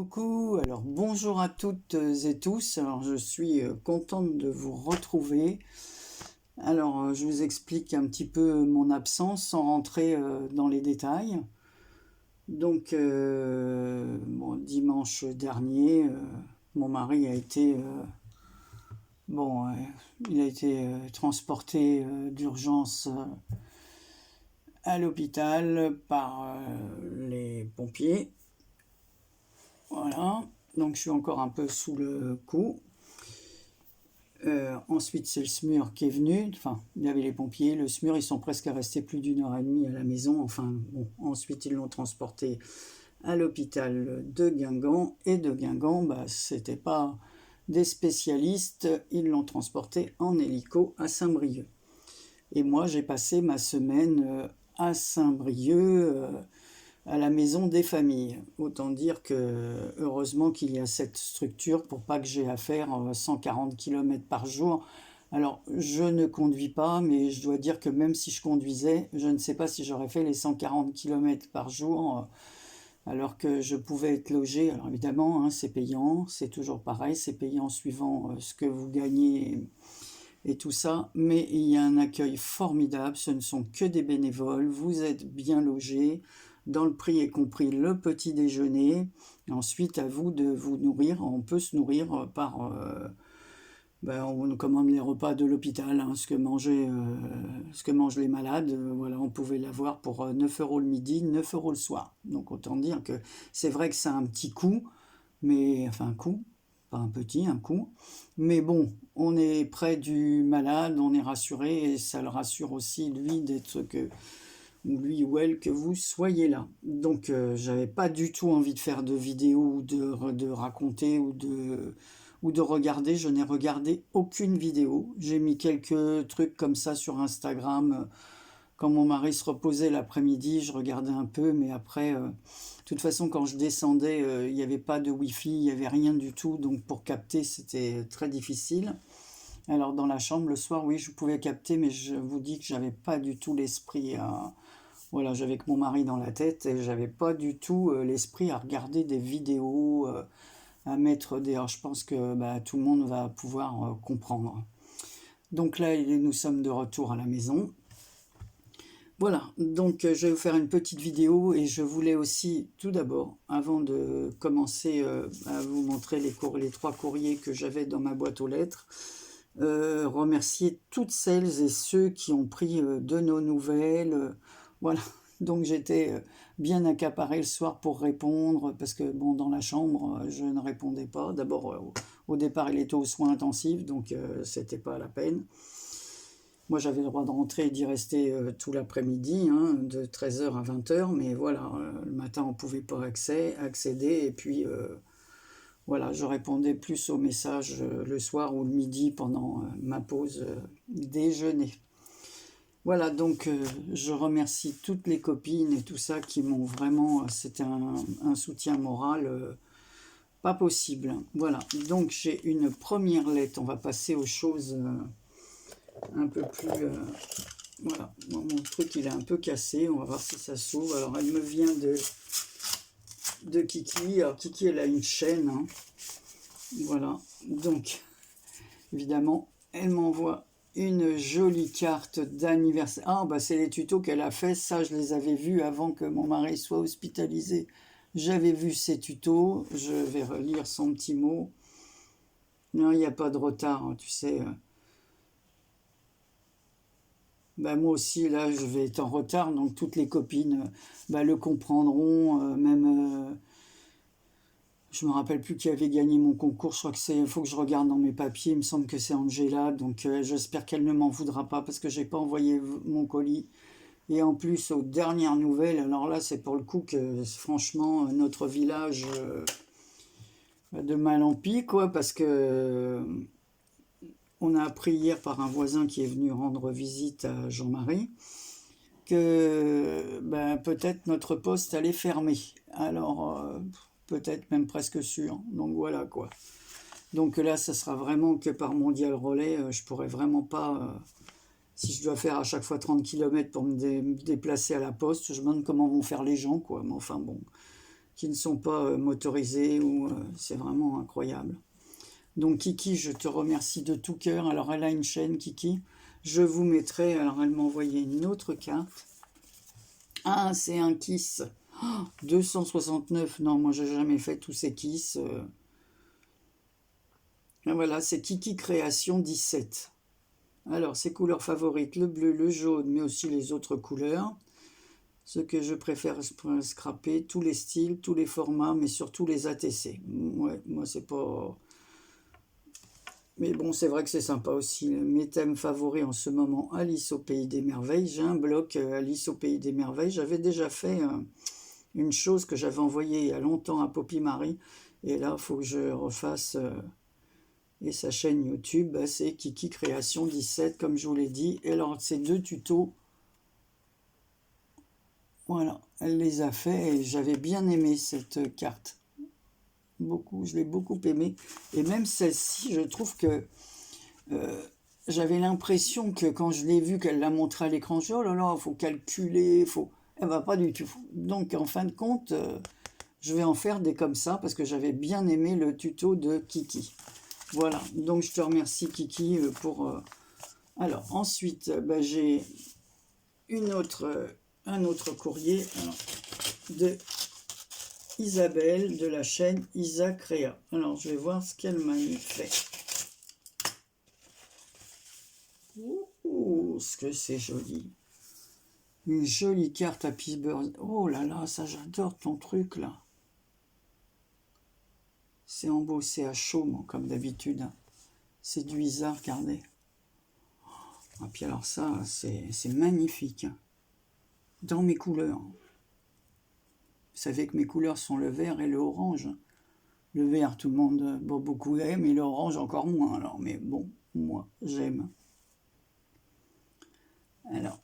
Coucou, alors bonjour à toutes et tous. Alors je suis contente de vous retrouver. Alors je vous explique un petit peu mon absence sans rentrer dans les détails. Donc bon, dimanche dernier, mon mari a été bon, il a été transporté d'urgence à l'hôpital par les pompiers. Voilà, donc je suis encore un peu sous le coup. Ensuite, c'est le SMUR qui est venu. Enfin, il y avait les pompiers. Le SMUR, ils sont presque restés plus d'1 heure et demie à la maison. Enfin, bon, ensuite, ils l'ont transporté à l'hôpital de Guingamp. Et de Guingamp, bah, c'était pas des spécialistes. Ils l'ont transporté en hélico à Saint-Brieuc. Et moi, j'ai passé ma semaine à Saint-Brieuc, à la maison des familles. Autant dire que heureusement qu'il y a cette structure pour pas que j'ai à faire 140 km par jour. Alors, je ne conduis pas, mais je dois dire que même si je conduisais, je ne sais pas si j'aurais fait les 140 km par jour, alors que je pouvais être logé. Alors évidemment, hein, c'est payant, c'est toujours pareil, c'est payant suivant ce que vous gagnez et tout ça, mais il y a un accueil formidable, ce ne sont que des bénévoles, vous êtes bien logés, dans le prix est compris le petit déjeuner, ensuite à vous de vous nourrir, on peut se nourrir par... on commande les repas de l'hôpital, hein, ce que mangent les malades, voilà, on pouvait l'avoir pour 9 euros le midi, 9 euros le soir. Donc autant dire que c'est vrai que c'est un petit coût, mais enfin un coût, pas un petit, un coup. Mais bon, on est près du malade, on est rassuré et ça le rassure aussi lui d'être que ou lui ou elle que vous soyez là. Donc j'avais pas du tout envie de faire de vidéo ou de raconter ou de regarder. Je n'ai regardé aucune vidéo. J'ai mis quelques trucs comme ça sur Instagram. Quand mon mari se reposait l'après-midi, je regardais un peu, mais après, de toute façon, quand je descendais, il n'y avait pas de Wi-Fi, il n'y avait rien du tout, donc pour capter, c'était très difficile. Alors dans la chambre, le soir, oui, je pouvais capter, mais je vous dis que j'avais pas du tout l'esprit à... Voilà, j'avais que mon mari dans la tête et j'avais pas du tout l'esprit à regarder des vidéos, à mettre des... Alors, je pense que bah, tout le monde va pouvoir comprendre. Donc là, nous sommes de retour à la maison. Voilà, donc je vais vous faire une petite vidéo et je voulais aussi, tout d'abord, avant de commencer à vous montrer les 3 courriers que j'avais dans ma boîte aux lettres, remercier toutes celles et ceux qui ont pris de nos nouvelles. Voilà, donc j'étais bien accaparé le soir pour répondre, parce que bon, dans la chambre, je ne répondais pas. D'abord, au départ, il était aux soins intensifs, donc c'était pas la peine. Moi, j'avais le droit de rentrer et d'y rester tout l'après-midi, hein, de 13 h à 20 h, mais voilà, le matin, on ne pouvait pas accéder, et puis voilà, je répondais plus aux messages le soir ou le midi pendant ma pause déjeuner. Voilà, donc je remercie toutes les copines et tout ça qui m'ont vraiment, c'était un soutien moral pas possible. Voilà, donc j'ai une première lettre, on va passer aux choses... un peu plus... voilà, mon truc il est un peu cassé, on va voir si ça s'ouvre. Alors elle me vient de Kiki. Alors Kiki, elle a une chaîne, hein. Voilà, donc évidemment elle m'envoie une jolie carte d'anniversaire. Ah bah c'est les tutos qu'elle a fait, ça je les avais vus avant que mon mari soit hospitalisé. J'avais vu ces tutos, je vais relire son petit mot. Non, il n'y a pas de retard, hein, tu sais... Bah, moi aussi, là, je vais être en retard, donc toutes les copines le comprendront. Même, je me rappelle plus qui avait gagné mon concours. Je crois que c'est, il faut que je regarde dans mes papiers. Il me semble que c'est Angela, donc j'espère qu'elle ne m'en voudra pas parce que j'ai pas envoyé mon colis. Et en plus, aux dernières nouvelles, alors là, c'est pour le coup que franchement, notre village de mal en pis, quoi, parce que on a appris hier par un voisin qui est venu rendre visite à Jean-Marie que peut-être notre poste allait fermer. Alors, peut-être même presque sûr. Donc voilà quoi. Donc là, ça sera vraiment que par Mondial Relais. Je pourrais vraiment pas... si je dois faire à chaque fois 30 km pour me déplacer à la poste, je me demande comment vont faire les gens, quoi. Mais enfin bon, qui ne sont pas motorisés, ou c'est vraiment incroyable. Donc Kiki, je te remercie de tout cœur. Alors elle a une chaîne, Kiki. Je vous mettrai, alors elle m'a envoyé une autre carte. Ah, c'est un Kiss. Oh, 269, non, moi j'ai jamais fait tous ces Kiss. Voilà, c'est Kiki Création 17. Alors, ses couleurs favorites, le bleu, le jaune, mais aussi les autres couleurs. Ce que je préfère scraper, tous les styles, tous les formats, mais surtout les ATC. Ouais, moi, c'est pas... Mais bon, c'est vrai que c'est sympa aussi. Mes thèmes favoris en ce moment, Alice au Pays des Merveilles. J'ai un bloc Alice au Pays des Merveilles. J'avais déjà fait une chose que j'avais envoyée il y a longtemps à Poppy Marie. Et là, il faut que je refasse... Et sa chaîne YouTube, c'est Kiki Création 17, comme je vous l'ai dit. Et alors, ces 2 tutos, voilà, elle les a fait et j'avais bien aimé cette carte. Beaucoup, je l'ai beaucoup aimée. Et même celle-ci, je trouve que j'avais l'impression que quand je l'ai vue, qu'elle l'a montré à l'écran, je dis, oh là là, il faut calculer, faut... Eh ben, pas du tout. Donc, en fin de compte, je vais en faire des comme ça parce que j'avais bien aimé le tuto de Kiki. Voilà, donc je te remercie Kiki pour... Alors, ensuite, j'ai un autre courrier de Isabelle de la chaîne Isa Créa. Alors, je vais voir ce qu'elle m'a fait. Ouh, ce que c'est joli. Une jolie carte à Pittsburgh. Oh là là, ça j'adore ton truc là. C'est embossé à chaud, comme d'habitude. C'est du Isa, regardez. Et puis alors ça, c'est magnifique. Dans mes couleurs. Vous savez que mes couleurs sont le vert et le orange. Le vert, tout le monde, beaucoup aime, et l'orange encore moins. Alors, mais bon, moi, j'aime. Alors,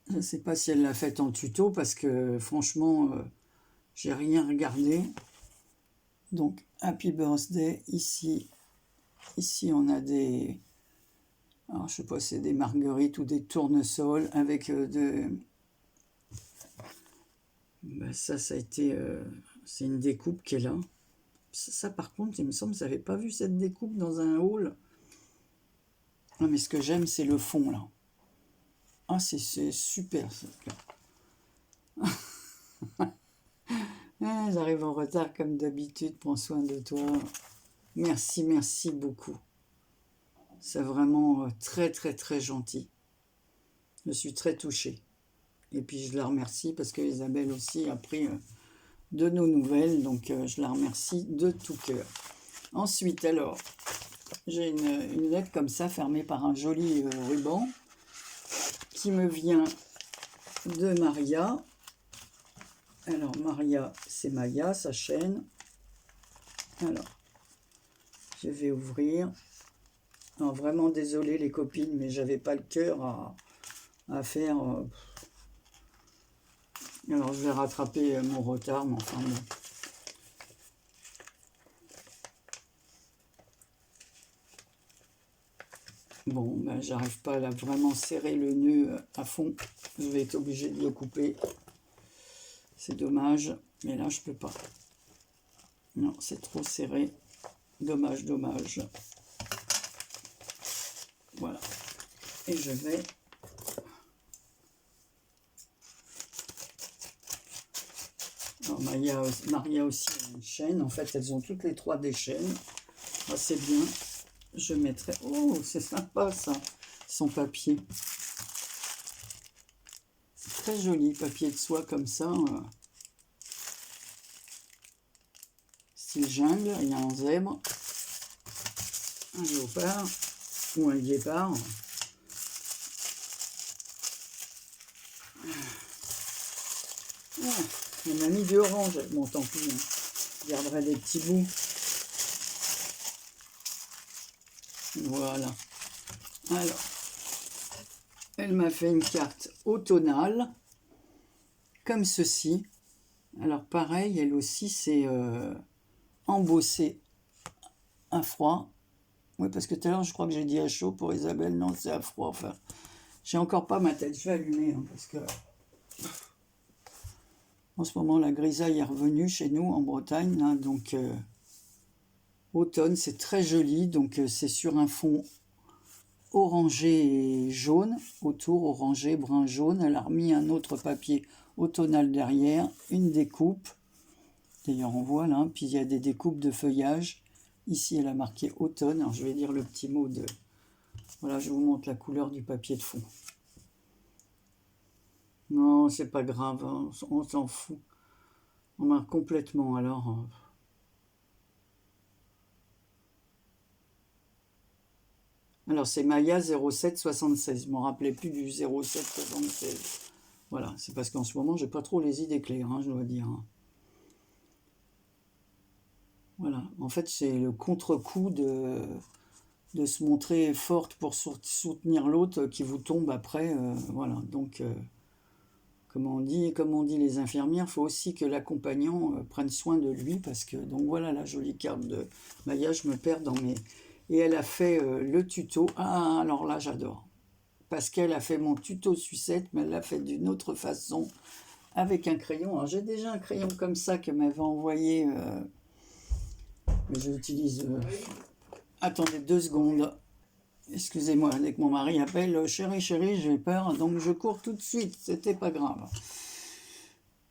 je ne sais pas si elle l'a faite en tuto, parce que franchement, j'ai rien regardé. Donc, Happy Birthday, ici, on a des... Alors, je sais pas, c'est des marguerites ou des tournesols avec ça a été... c'est une découpe qui est là. Ça, par contre, il me semble que vous n'avez pas vu cette découpe dans un haul. Non, mais ce que j'aime, c'est le fond, là. Ah, c'est super, ça. Ah, j'arrive en retard, comme d'habitude. Prends soin de toi. Merci, merci beaucoup. C'est vraiment très, très, très gentil. Je suis très touchée. Et puis, je la remercie parce que Isabelle aussi a pris de nos nouvelles. Donc, je la remercie de tout cœur. Ensuite, alors, j'ai une lettre comme ça, fermée par un joli ruban, qui me vient de Maria. Alors, Maria, c'est Maya, sa chaîne. Alors, je vais ouvrir. Alors, vraiment désolée les copines, mais j'avais pas le cœur à faire... Alors, je vais rattraper mon retard, mais enfin bon. Bon, ben, j'arrive pas à vraiment serrer le nœud à fond. Je vais être obligé de le couper. C'est dommage, mais là, je peux pas. Non, c'est trop serré. Dommage, dommage. Voilà. Et je vais... Alors, Maria aussi a une chaîne. En fait, elles ont toutes les 3 des chaînes. Ah, c'est bien. Je mettrai... Oh, c'est sympa, ça. Son papier. C'est très joli, papier de soie comme ça. Style jungle. Il y a un zèbre. Un léopard. Ou un guépard. Ah, on m'a mis du orange. Bon, tant pis. Hein. Je garderai des petits bouts. Voilà. Alors, elle m'a fait une carte automnale, comme ceci. Alors, pareil, elle aussi, c'est embossé à froid. Oui, parce que tout à l'heure, je crois que j'ai dit à chaud pour Isabelle. Non, c'est à froid. Enfin, j'ai encore pas ma tête. Je vais allumer, hein, parce que... En ce moment, la grisaille est revenue chez nous en Bretagne, hein, donc automne, c'est très joli. Donc c'est sur un fond orangé et jaune, autour orangé, brun, jaune. Elle a remis un autre papier automnal derrière, une découpe. D'ailleurs, on voit là, puis il y a des découpes de feuillage. Ici, elle a marqué automne. Alors, je vais dire le petit mot de... Voilà, je vous montre la couleur du papier de fond. Non, c'est pas grave, hein, on s'en fout. On marque complètement, alors... Alors, c'est Maya 0776. Je ne me rappelais plus du 0776. Voilà, c'est parce qu'en ce moment, j'ai pas trop les idées claires, hein, je dois dire. Hein. Voilà, en fait, c'est le contre-coup de se montrer forte pour soutenir l'autre qui vous tombe après. Voilà, donc, comme on dit les infirmières, il faut aussi que l'accompagnant prenne soin de lui, parce que, donc voilà la jolie carte de Maya, je me perds dans mes... Et elle a fait le tuto. Ah, alors là, j'adore. Parce qu'elle a fait mon tuto sucette, mais elle l'a fait d'une autre façon, avec un crayon. Alors, j'ai déjà un crayon comme ça que m'avait envoyé... mais je l'utilise... Attendez 2 secondes. Excusez-moi, dès que mon mari appelle, chérie, j'ai peur, donc je cours tout de suite, c'était pas grave.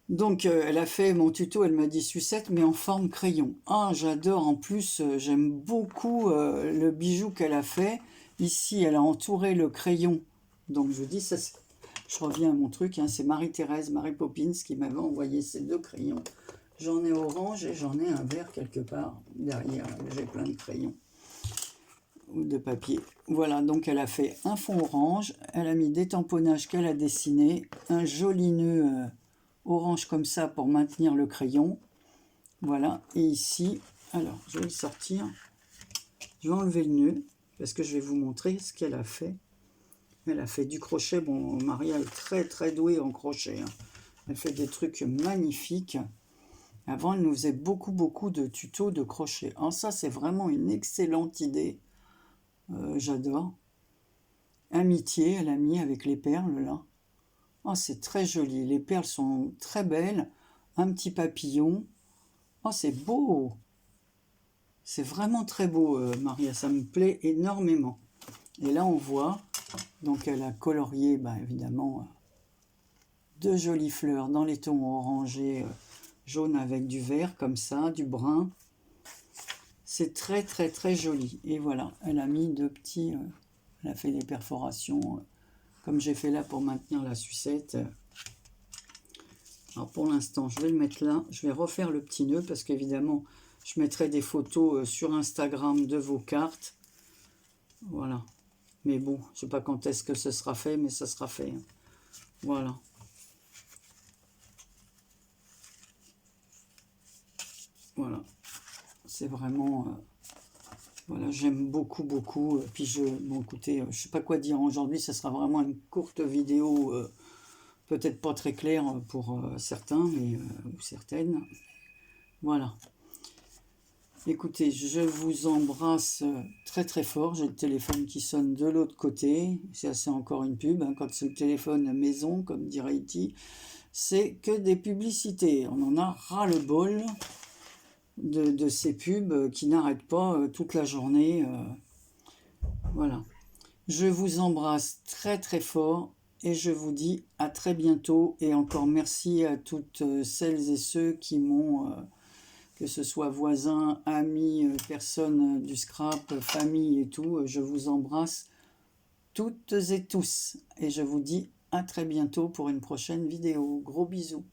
Donc, elle a fait mon tuto, elle m'a dit sucette, mais en forme crayon. Ah, j'adore, en plus, j'aime beaucoup le bijou qu'elle a fait. Ici, elle a entouré le crayon. Donc, je dis, ça, je reviens à mon truc, hein, c'est Marie-Thérèse, Marie Poppins qui m'avait envoyé ces 2 crayons. J'en ai orange et j'en ai un vert quelque part derrière. J'ai plein de crayons ou de papier. Voilà, donc elle a fait un fond orange, elle a mis des tamponnages qu'elle a dessinés, un joli nœud orange comme ça pour maintenir le crayon. Voilà, et ici, alors je vais le sortir, je vais enlever le nœud parce que je vais vous montrer ce qu'elle a fait. Elle a fait du crochet. Bon, Maria est très très douée en crochet, hein. Elle fait des trucs magnifiques. Avant, elle nous faisait beaucoup de tutos de crochet. Alors ça, c'est vraiment une excellente idée. J'adore. Amitié, elle a mis avec les perles là. Oh, c'est très joli. Les perles sont très belles. Un petit papillon. Oh, c'est beau. C'est vraiment très beau, Maria. Ça me plaît énormément. Et là, on voit, donc elle a colorié, évidemment, 2 jolies fleurs dans les tons orangés, jaune avec du vert, comme ça, du brun. C'est très, très, très joli. Et voilà, elle a mis 2 petits... elle a fait des perforations, comme j'ai fait là pour maintenir la sucette. Alors pour l'instant, je vais le mettre là. Je vais refaire le petit nœud, parce qu'évidemment, je mettrai des photos sur Instagram de vos cartes. Voilà. Mais bon, je ne sais pas quand est-ce que ce sera fait, mais ça sera fait. Voilà. Voilà. C'est vraiment... voilà, j'aime beaucoup. Puis bon, écoutez, je sais pas quoi dire aujourd'hui. Ce sera vraiment une courte vidéo, peut-être pas très claire pour certains, mais ou certaines. Voilà. Écoutez, je vous embrasse très très fort. J'ai le téléphone qui sonne de l'autre côté. C'est encore une pub, hein. Quand c'est le téléphone maison, comme dirait E.T., c'est que des publicités. On en a ras-le-bol de ces pubs qui n'arrêtent pas toute la journée. Voilà. Je vous embrasse très très fort et je vous dis à très bientôt. Et encore merci à toutes celles et ceux qui m'ont... que ce soit voisins, amis, personnes du scrap, famille et tout, je vous embrasse toutes et tous. Et je vous dis à très bientôt pour une prochaine vidéo. Gros bisous.